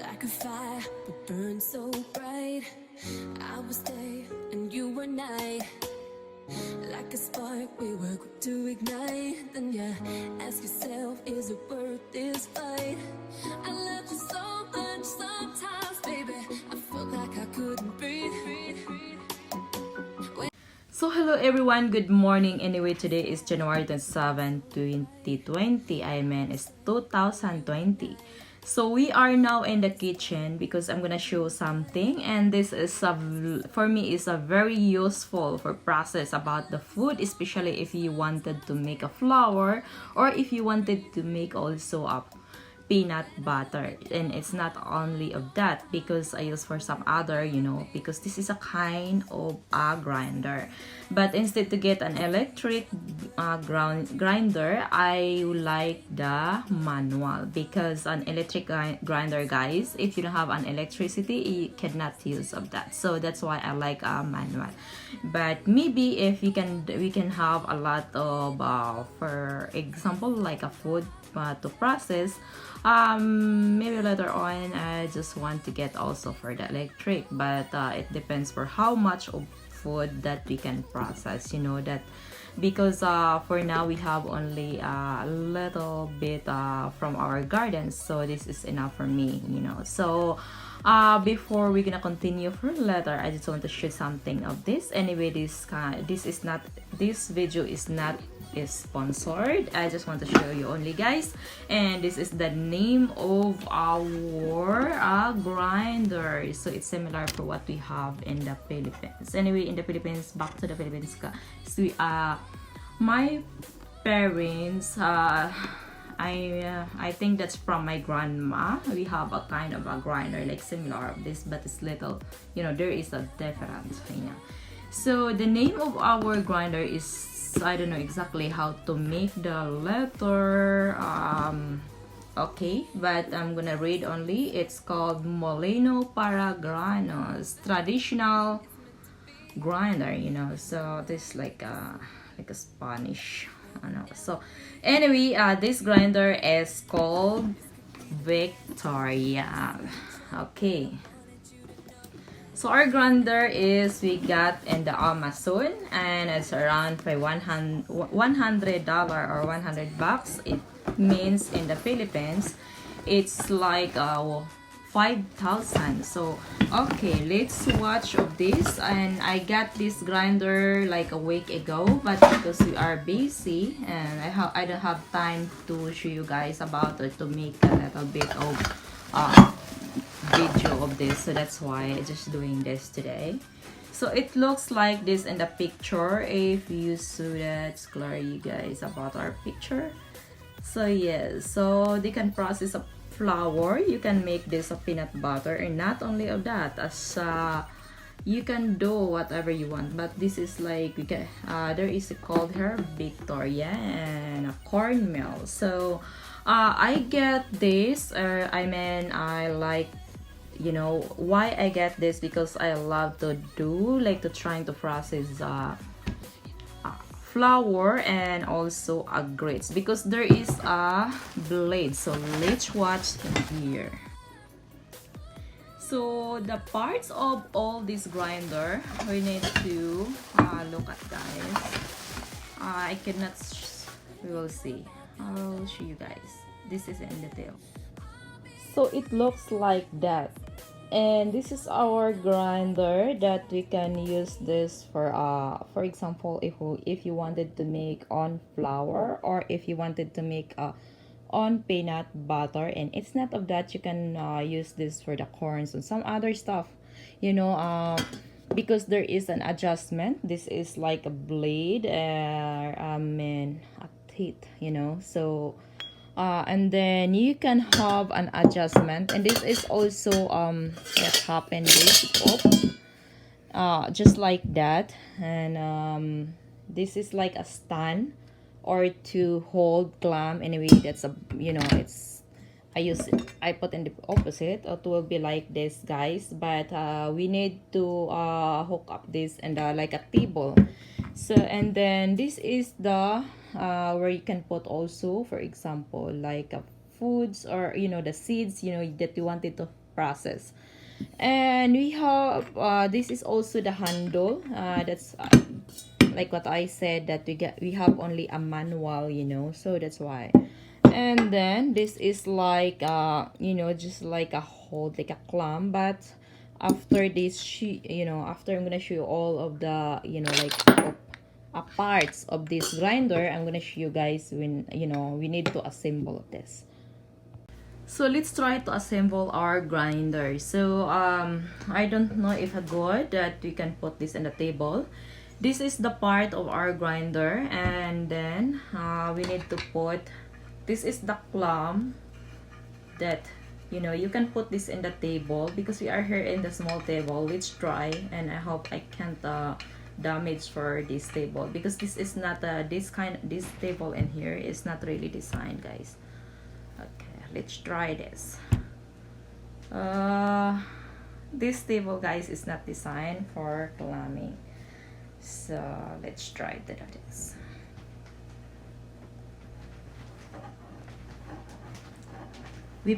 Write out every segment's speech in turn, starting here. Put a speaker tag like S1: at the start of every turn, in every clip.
S1: Like a fire that burns so bright. I was day and you were night. Like a spark we were quick to ignite. Then you ask yourself, is it worth this fight? I loved you so much sometimes, baby, I felt like I couldn't breathe.
S2: So hello everyone, good morning. Anyway, today is January 27, 2020. I mean it's 2020. So we are now in the kitchen because I'm gonna show something, and this is for me is a very useful for process about the food, especially if you wanted to make a flour or if you wanted to make also a peanut butter. And it's not only of that, because I use for some other, because this is a kind of a grinder. But instead to get an electric grinder, I like the manual, because an electric grinder, guys, if you don't have an electricity, you cannot use of that. So that's why I like a manual. But maybe if we can have a lot of for example, like a food to process, maybe later on I just want to get also for the electric. But it depends for how much of food that we can process, that, because for now we have only a little bit from our gardens, so this is enough for me. So before we're gonna continue for later, I just want to show something of this. Anyway, this video is not sponsored. I just want to show you only, guys. And this is the name of our grinder. So it's similar for what we have in the Philippines. Anyway, in the Philippines, back to the Philippines, so my parents, I think that's from my grandma. We have a kind of a grinder like similar of this, but it's little, there is a difference. So the name of our grinder is, I don't know exactly how to make the letter, okay, but I'm gonna read only. It's called Molino para Granos traditional grinder. So this like a Spanish, I know. So anyway, this grinder is called Victoria. Okay. So our grinder is we got in the Amazon, and it's around for $100 or $100. It means in the Philippines it's like 5,000. So okay, let's watch of this. And I got this grinder like a week ago, but because we are busy and I don't have time to show you guys about it, to make a little bit of video of this, so that's why I'm just doing this today. So it looks like this in the picture. If you saw that, it's clear, you guys, about our picture. So yes, so they can process a flour, you can make this a peanut butter, and not only of that, as you can do whatever you want. But this is like there is a called her Victoria and a cornmeal. So I get this, I like, why I get this, because I love to do like trying to process flour and also grits, because there is a blade. So let's watch here. So the parts of all this grinder we need to look at, guys. I cannot we will see. I'll show you guys. This is in detail. So it looks like that, and this is our grinder that we can use this for example, if you wanted to make on flour, or if you wanted to make on peanut butter. And it's not of that, you can use this for the corns and some other stuff, because there is an adjustment. This is like a blade, and a teeth, so and then you can have an adjustment. And this is also what happened this just like that. And this is like a stand or to hold clamp. Anyway, that's a, it's, I put in the opposite. It will be like this, guys, but we need to hook up this and like a table. So, and then this is the where you can put also, for example, like a foods, or the seeds that you wanted to process. And we have this is also the handle. That's like what I said, that we have only a manual, so that's why. And then this is like just like a hold, like a clamp. But after this, after I'm gonna show you all of the like parts of this grinder, I'm gonna show you guys when we need to assemble this. So let's try to assemble our grinder. So I don't know if a good that we can put this in the table. This is the part of our grinder, and then we need to put, this is the clamp that you can put this in the table, because we are here in the small table. Let's try, and I hope I can't damage for this table, because this is not this table in here is not really designed, guys. Okay, let's try this. This table, guys, is not designed for clamming, so let's try to do this. We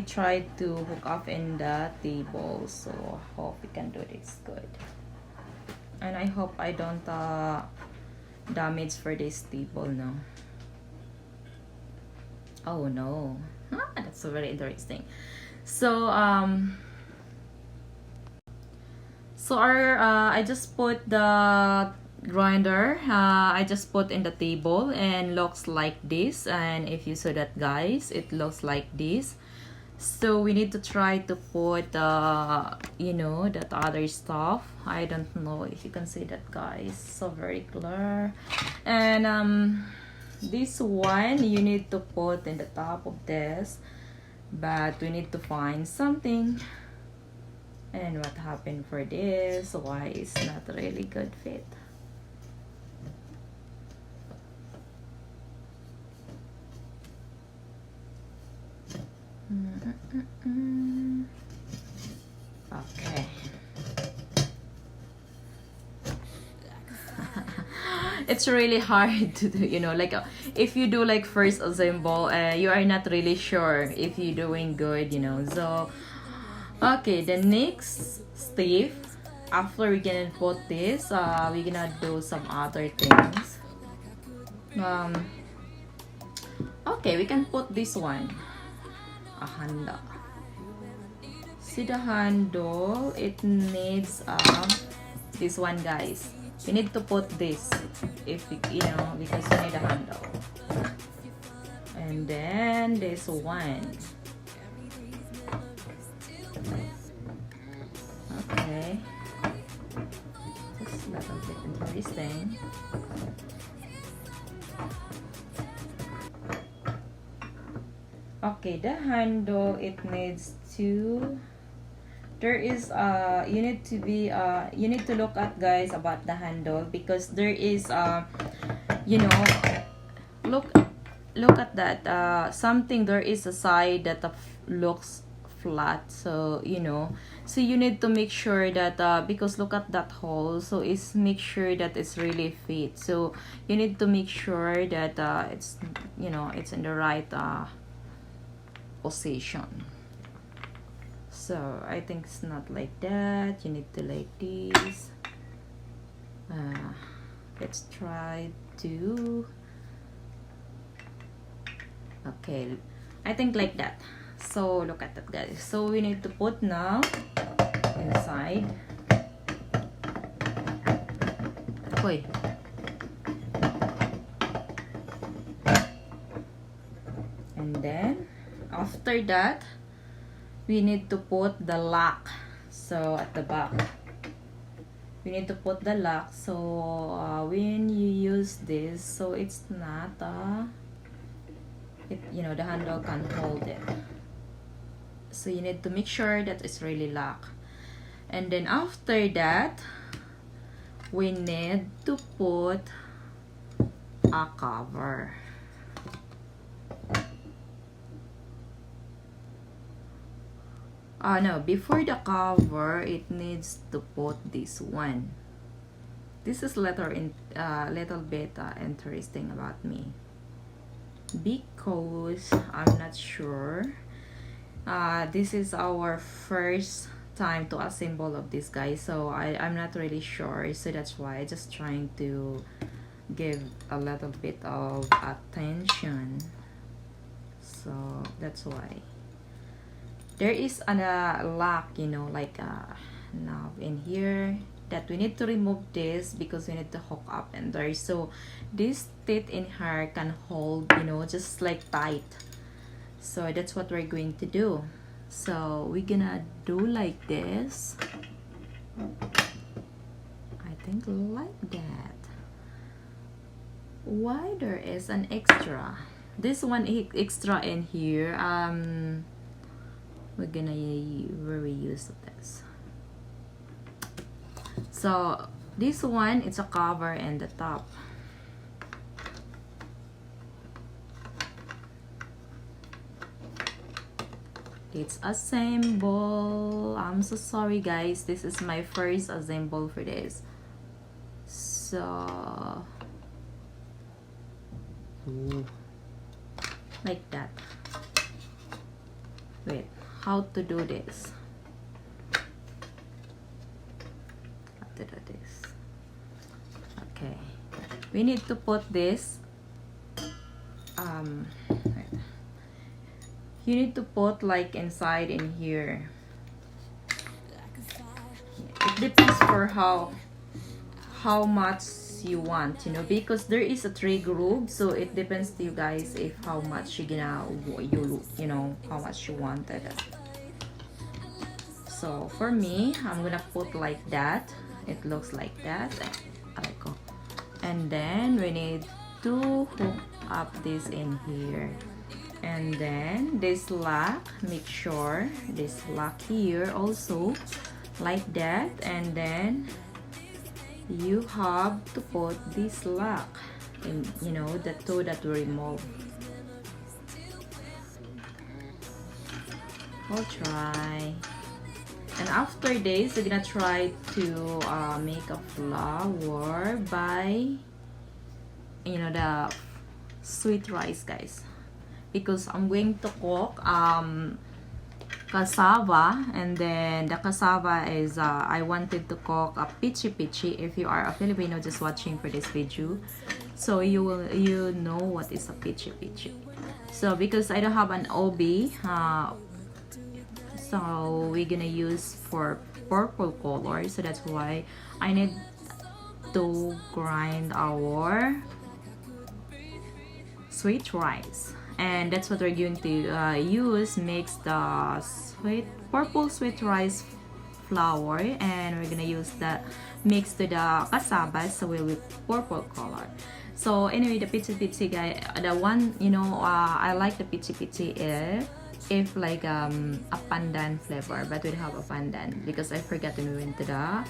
S2: try to hook up in the table, so I hope we can do this good. And I hope I don't damage for this table now. Oh no. That's so very interesting. So I just put the grinder, I just put in the table, and looks like this. And if you saw that, guys, it looks like this. So we need to try to put that other stuff. I don't know if you can see that, guys, so very clear. And this one you need to put in the top of this, but we need to find something. And what happened for this, why it's not really good fit. Okay. It's really hard to do, like if you do like first assemble, you are not really sure if you're doing good, so okay, the next step, after we can put this, we're gonna do some other things. Okay, we can put this one, a handle. See the handle, it needs this one, guys. We need to put this, if we, because we need a handle. And then this one. Okay, just a little bit interesting. Okay, the handle, it needs to, there is you need to look at, guys, about the handle, because there is look at that, something, there is a side that looks flat, so so you need to make sure that because look at that hole, so it's make sure that it's really fit. So you need to make sure that it's it's in the right position. So I think it's not like that, you need to like this. Let's try to, okay, I think like that. So look at that, guys. So we need to put now inside. Okay. And then after that, we need to put the lock. So at the back, we need to put the lock. So when you use this, so it's not the handle can hold it. So you need to make sure that it's really locked. And then after that, we need to put a cover. No, before the cover, it needs to put this one. This is little bit interesting about me. because I'm not sure. This is our first time to assemble of this guy, so I'm not really sure, so that's why I just trying to give a little bit of attention. So that's why there is a lock, you know, like a knob in here that we need to remove this because we need to hook up in there, so this teeth in here can hold, you know, just like tight. So that's what we're going to do. So we're gonna do like this, I think, like that. Why there is an extra, this one extra in here, we're gonna reuse this. So this one, it's a cover and the top. It's assemble. I'm so sorry guys, this is my first assemble for this. So like that. Wait, how to do this? How to do this? Okay, we need to put this wait. You need to put like inside in here. It depends for how much you want, you know, because there is a 3 groove, so it depends to you guys if how much you're gonna you know how much you wanted. So for me, I'm gonna put like that. It looks like that. And then we need to hook up this in here, and then this lock, make sure this lock here also like that, and then you have to put this lock in, you know, the two that we remove. We'll try, and after this we're gonna try to make a flour by, you know, the sweet rice guys, because I'm going to cook cassava, and then the cassava is I wanted to cook a pichi pichi. If you are a Filipino just watching for this video, so you know what is a pichi pichi. So because I don't have an OB, so we're gonna use for purple color, so that's why I need to grind our sweet rice, and that's what we're going to use. Mix the purple sweet rice flour, and we're gonna use the mix to the cassava, so we'll with purple color. So anyway, the pichi pichi guy, the one, you know, I like the pichi pichi if like a pandan flavor, but we don't have a pandan because I forgot when we went to the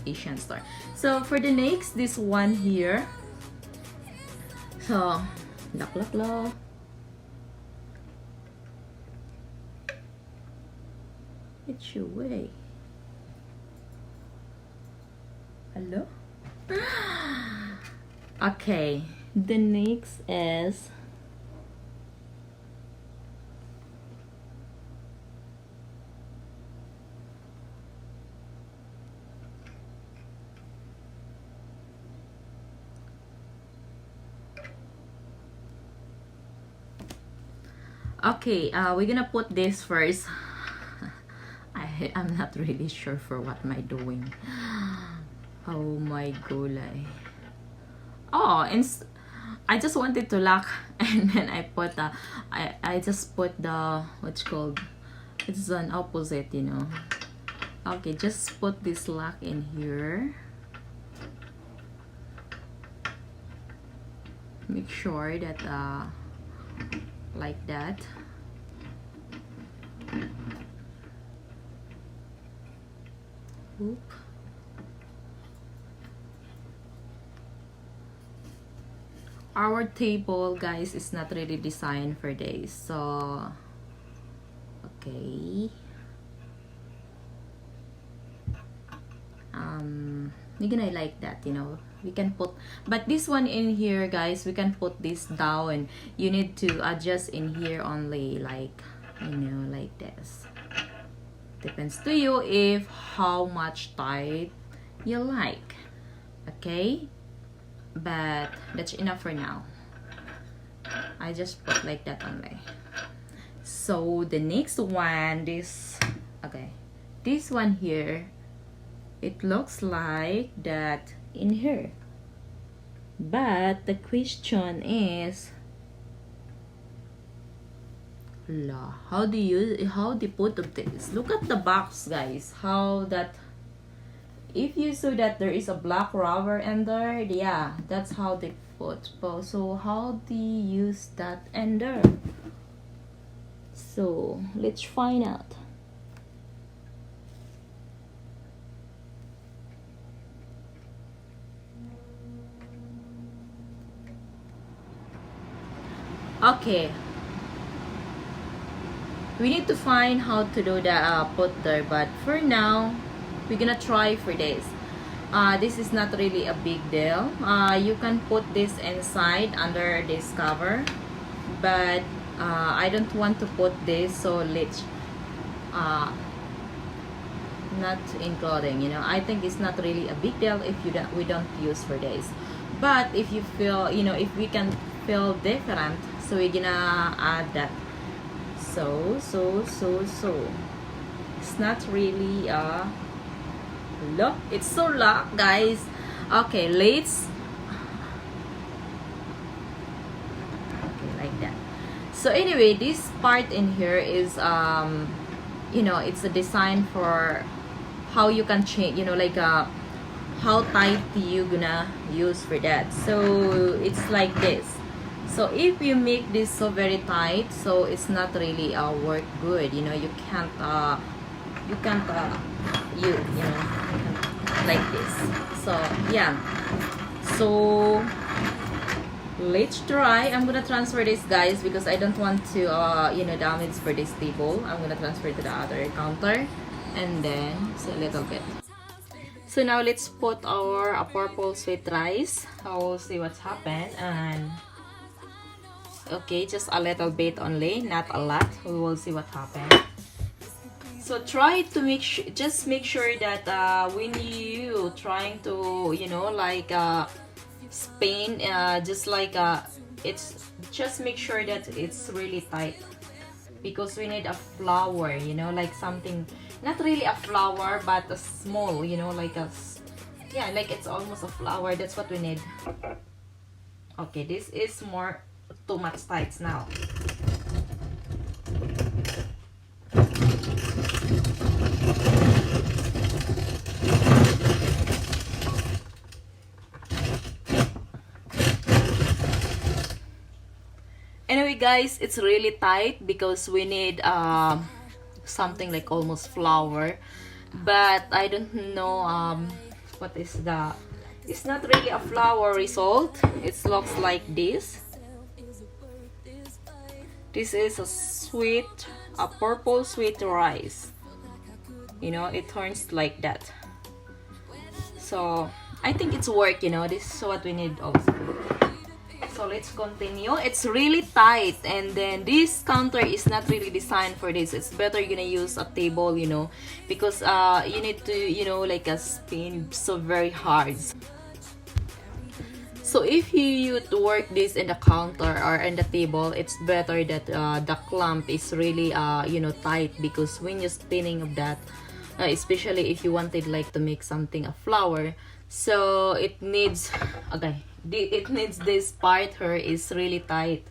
S2: Asian store. So for the next, this one here, so lock. It's your way. Hello? Okay, the next is okay, we're gonna put this first. I'm not really sure for what am I doing. Oh my gulay. Oh, and I just wanted to lock, and then I put I just put the, what's called, it's an opposite, you know. Okay, just put this lock in here. Make sure that like that. Oop. Our table, guys, is not really designed for this, so okay. You're gonna like that, you know. We can put, but this one in here, guys, we can put this down. You need to adjust in here only, like, you know, like this. Depends to you if how much tight you like. Okay, but that's enough for now. I just put like that only. So the next one, this one here, it looks like that in here, but the question is, how do you put of this? Look at the box, guys, how that, if you saw that there is a black rubber in there, yeah, that's how they put. So how do you use that in there? So let's find out. Okay, we need to find how to do the put there, but for now we're gonna try for this. This is not really a big deal. You can put this inside under this cover, but I don't want to put this, so let's not including, you know. I think it's not really a big deal if we don't use for this, but if you feel, you know, if we can feel different, so we're gonna add that. So it's not really look, it's so locked, guys. Okay, let's, okay, like that. So anyway, this part in here is you know, it's a design for how you can change, you know, like how tight you gonna use for that. So it's like this. So if you make this so very tight, so it's not really work good, you know. You can't you know, like this. So yeah, so let's try. I'm gonna transfer this, guys, because I don't want to you know, damage for this table. I'm gonna transfer to the other counter, and then so a little bit. So now let's put our purple sweet rice. I will see what's happened. And okay, just a little bit only, not a lot. We will see what happened. So try to make sure, just make sure that when you trying to, you know, like spin, just like it's, just make sure that it's really tight, because we need a flower, you know, like something, not really a flower, but a small, you know, like a, yeah, like it's almost a flower. That's what we need. Okay, this is more too much tight now. Anyway, guys, it's really tight because we need something like almost flour, but I don't know what is the, it's not really a flour result. It looks like this. This is a sweet, a purple sweet rice, you know, it turns like that. So I think it's work, you know. This is what we need also. So let's continue. It's really tight, and then this counter is not really designed for this. It's better you're gonna use a table, you know, because you need to, you know, like a spin so very hard. So if you work this in the counter or in the table, it's better that the clamp is really you know, tight, because when you're spinning of that, especially if you wanted like to make something a flower, so it needs, okay, it needs this part here is really tight.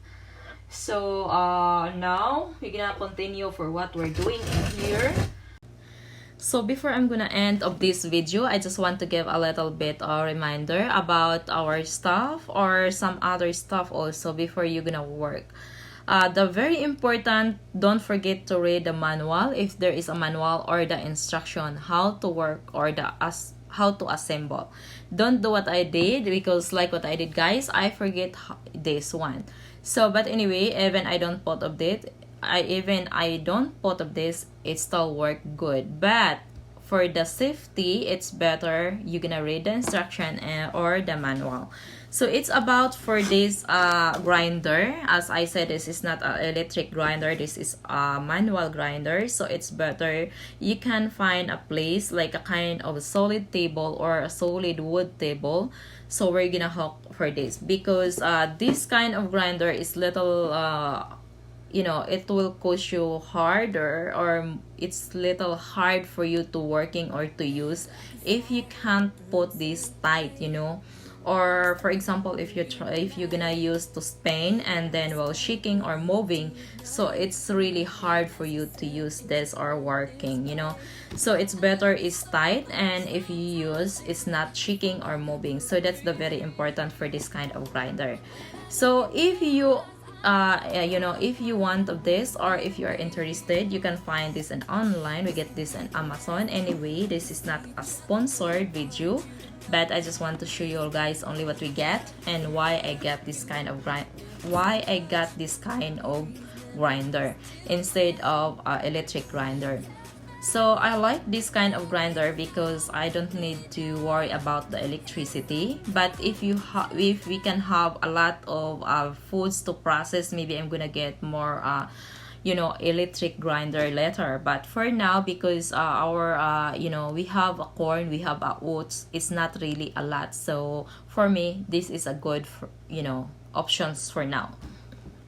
S2: So now we're gonna continue for what we're doing here. So before I'm gonna end of this video, I just want to give a little bit of reminder about our stuff or some other stuff also before you're gonna work. The very important, don't forget to read the manual, if there is a manual, or the instruction how to work, or the how to assemble. Don't do what I did, because like what I did, guys, I forget this one. So but anyway, even I don't put of it, I don't put of this, it still work good. But for the safety, it's better you're gonna read the instruction or the manual. So it's about for this grinder. As I said, this is not an electric grinder, this is a manual grinder. So it's better you can find a place like a kind of a solid table or a solid wood table. So we're gonna hook for this because this kind of grinder is little you know, it will cost you harder, or it's little hard for you to working or to use if you can't put this tight, you know. Or for example, if you're gonna use to spin and then while shaking or moving, so it's really hard for you to use this or working, you know. So it's better is tight, and if you use, it's not shaking or moving. So that's the very important for this kind of grinder. So if you you know, if you want of this or if you are interested, you can find this in online. We get this in Amazon. Anyway, this is not a sponsored video, but I just want to show you all guys only what we get and why I got this kind of grinder instead of electric grinder. So I like this kind of grinder because I don't need to worry about the electricity. But if we can have a lot of foods to process, maybe I'm gonna get more you know, electric grinder later. But for now, because our you know, we have a corn, we have a oats, it's not really a lot. So for me, this is a good you know, options for now.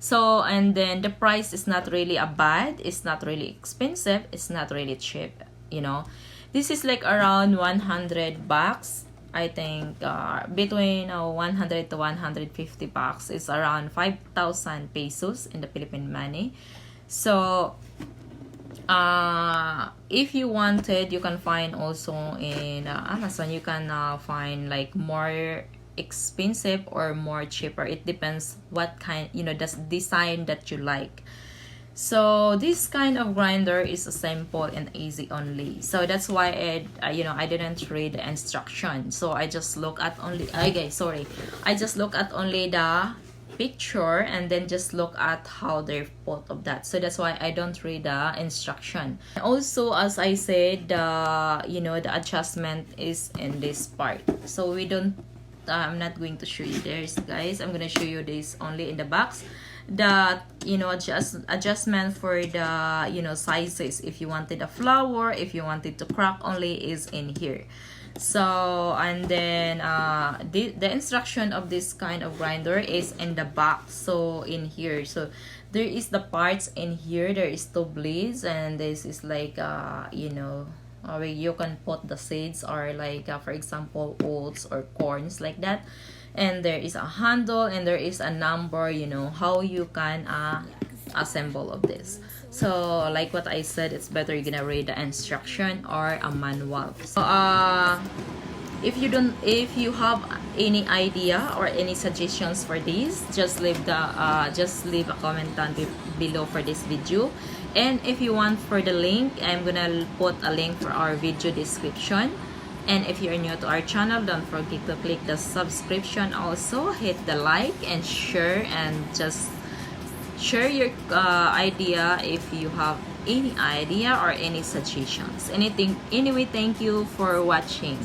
S2: So, and then the price is not really a bad, it's not really expensive, it's not really cheap, you know. This is like around 100 bucks. I think between 100 to 150 bucks is around 5,000 pesos in the Philippine money. So if you wanted, you can find also in Amazon. You can find like more expensive or more cheaper. It depends what kind, you know, the design that you like. So this kind of grinder is simple and easy only. So that's why you know, I didn't read the instruction. So I just look at only I just look at only the picture and then just look at how they put of that. So that's why I don't read the instruction. Also, as I said, you know, the adjustment is in this part. So we don't I'm not going to show you this, guys. I'm gonna show you this only in the box. The, you know, adjustment for the, you know, sizes. If you wanted a flour, if you wanted to crack only, is in here. So, and then the instruction of this kind of grinder is in the box. So in here, so there is the parts in here. There is two blades, and this is like you know, where you can put the seeds or like for example oats or corns like that. And there is a handle and there is a number, you know, how you can assemble of this. So like what I said, it's better you're gonna read the instruction or a manual. So if you have any idea or any suggestions for this, just leave a comment down below for this video. And if you want for the link, I'm gonna put a link for our video description. And if you're new to our channel, don't forget to click the subscription, also hit the like and share, and just share your idea if you have any idea or any suggestions, anything. Anyway, thank you for watching.